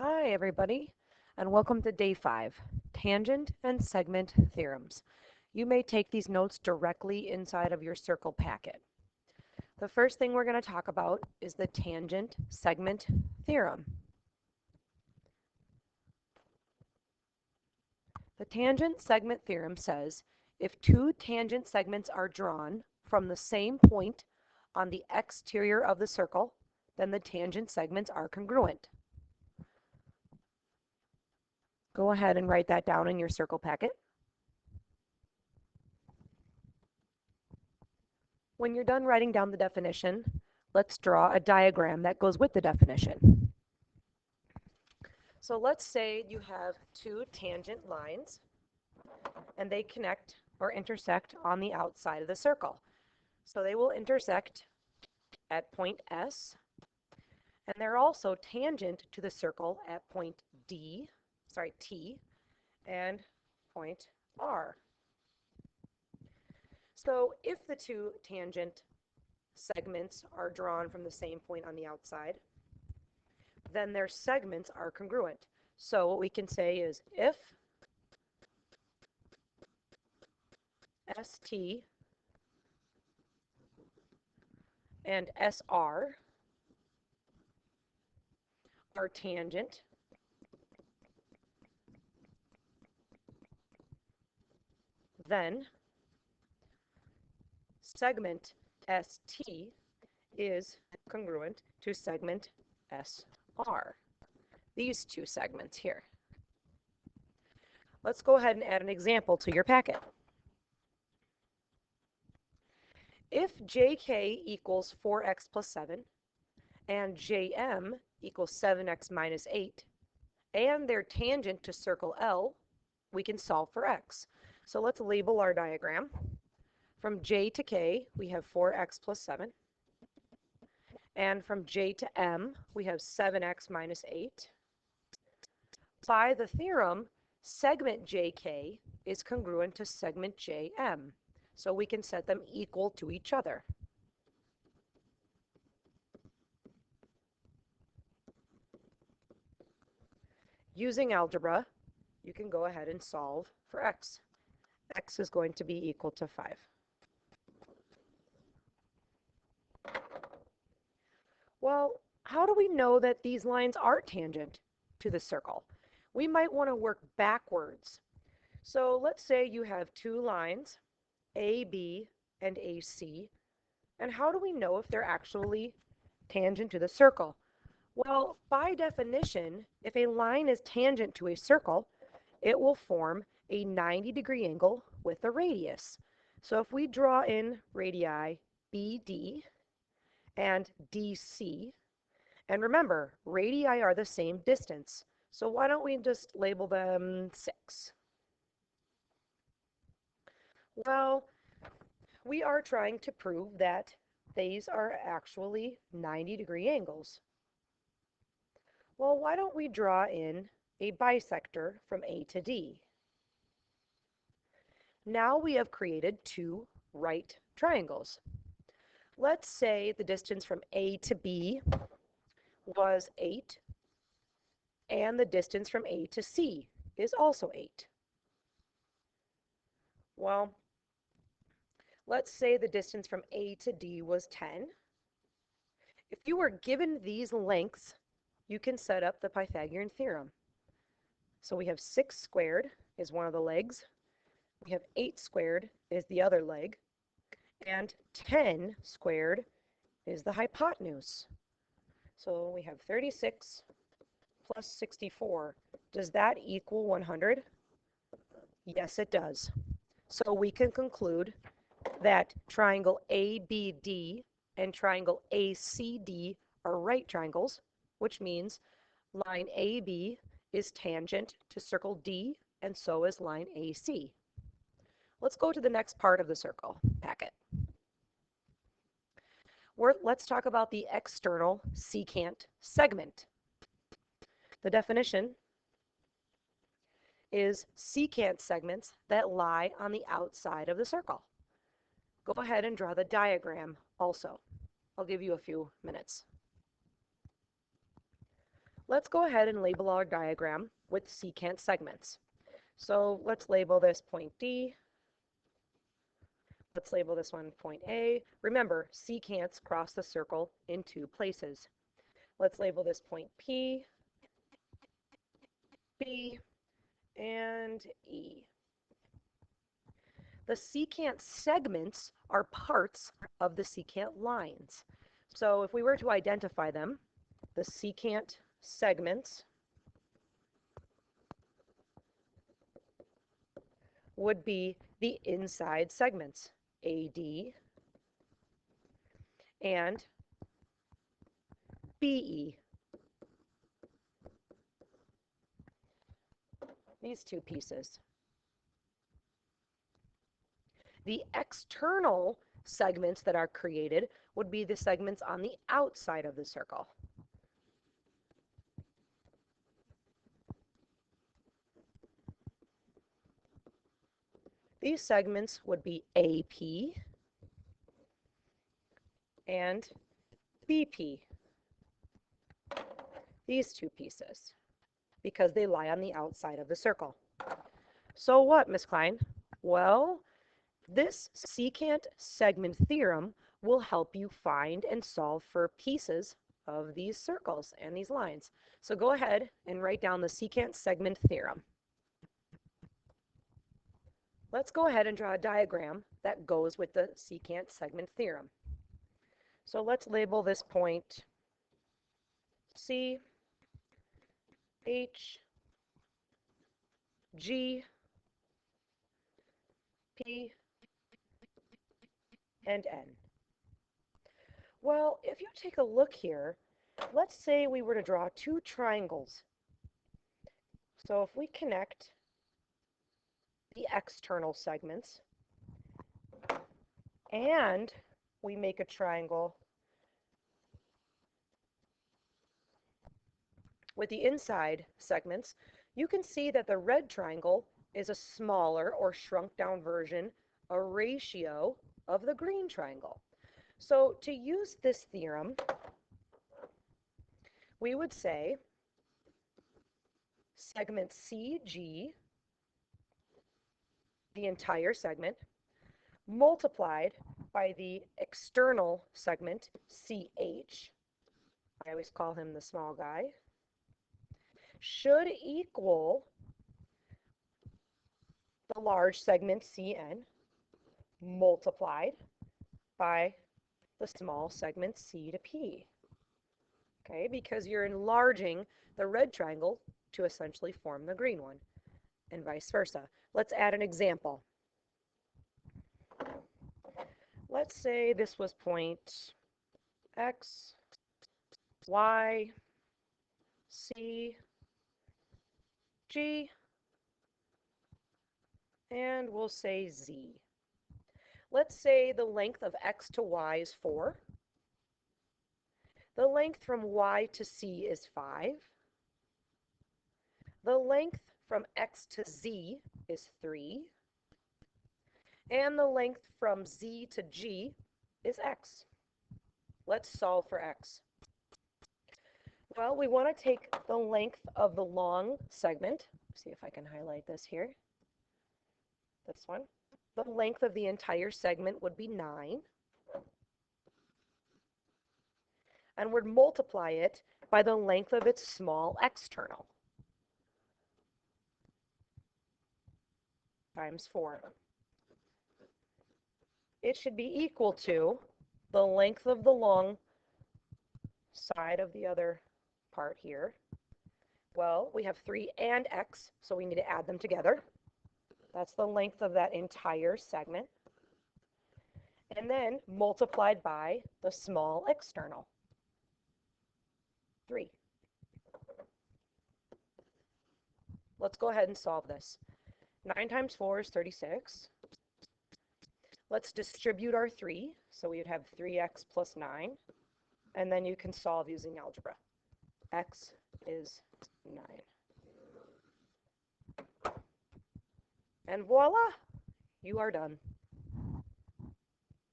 Hi, everybody, and welcome to Day 5, Tangent and Segment Theorems. You may take these notes directly inside of your circle packet. The first thing we're going to talk about is the tangent-segment theorem. The tangent-segment theorem says if two tangent segments are drawn from the same point on the exterior of the circle, then the tangent segments are congruent. Go ahead and write that down in your circle packet. When you're done writing down the definition, let's draw a diagram that goes with the definition. So let's say you have two tangent lines and they connect or intersect on the outside of the circle. So they will intersect at point S, and they're also tangent to the circle at point T, and point R. So if the two tangent segments are drawn from the same point on the outside, then their segments are congruent. So what we can say is if ST and SR are tangent, then segment ST is congruent to segment SR. These two segments here. Let's go ahead and add an example to your packet. If JK equals 4x plus 7 and JM equals 7x minus 8, and they're tangent to circle L, we can solve for x. So let's label our diagram. From J to K, we have 4x plus 7. And from J to M, we have 7x minus 8. By the theorem, segment JK is congruent to segment JM. So we can set them equal to each other. Using algebra, you can go ahead and solve for x. X is going to be equal to 5. Well, how do we know that these lines are tangent to the circle? We might want to work backwards. So let's say you have two lines, AB and AC, and how do we know if they're actually tangent to the circle? Well, by definition, if a line is tangent to a circle, it will form a 90-degree angle with a radius. So if we draw in radii BD and DC, and remember, radii are the same distance, so why don't we just label them 6? Well, we are trying to prove that these are actually 90-degree angles. Well, why don't we draw in a bisector from A to D? Now we have created two right triangles. Let's say the distance from A to B was 8, and the distance from A to C is also 8. Well, let's say the distance from A to D was 10. If you were given these lengths, you can set up the Pythagorean theorem. So we have 6 squared is one of the legs, we have 8 squared is the other leg, and 10 squared is the hypotenuse. So we have 36 plus 64. Does that equal 100? Yes, it does. So we can conclude that triangle ABD and triangle ACD are right triangles, which means line AB is tangent to circle D, and so is line AC. Let's go to the next part of the circle packet. Let's talk about the external secant segment. The definition is secant segments that lie on the outside of the circle. Go ahead and draw the diagram also. I'll give you a few minutes. Let's go ahead and label our diagram with secant segments. So let's label this point D. Let's label this one point A. Remember, secants cross the circle in two places. Let's label this point P, B, and E. The secant segments are parts of the secant lines. So if we were to identify them, the secant segments would be the inside segments, AD and BE. These two pieces. The external segments that are created would be the segments on the outside of the circle. These segments would be AP and BP. These two pieces, because they lie on the outside of the circle. So what, Ms. Klein? Well, this secant segment theorem will help you find and solve for pieces of these circles and these lines. So go ahead and write down the secant segment theorem. Let's go ahead and draw a diagram that goes with the secant segment theorem. So let's label this point C, H, G, P, and N. Well, if you take a look here, let's say we were to draw two triangles. So if we connect the external segments and we make a triangle with the inside segments, you can see that the red triangle is a smaller or shrunk down version, a ratio of the green triangle. So to use this theorem, we would say segment CG, the entire segment, multiplied by the external segment CH, I always call him the small guy, should equal the large segment CN multiplied by the small segment C to P. Okay, because you're enlarging the red triangle to essentially form the green one, and vice versa. Let's add an example. Let's say this was point X, Y, C, G, and we'll say Z. Let's say the length of X to Y is 4. The length from Y to C is 5. The length from X to Z is 3. And the length from Z to G is X. Let's solve for X. Well, we want to take the length of the long segment. See if I can highlight this here. This one. The length of the entire segment would be 9. And we'd multiply it by the length of its small external. Times 4. It should be equal to the length of the long side of the other part here. Well, we have 3 and X, so we need to add them together. That's the length of that entire segment. And then multiplied by the small external, 3. Let's go ahead and solve this. 9 times 4 is 36. Let's distribute our 3, so we would have 3x plus 9, and then you can solve using algebra. X is 9. And voila, you are done.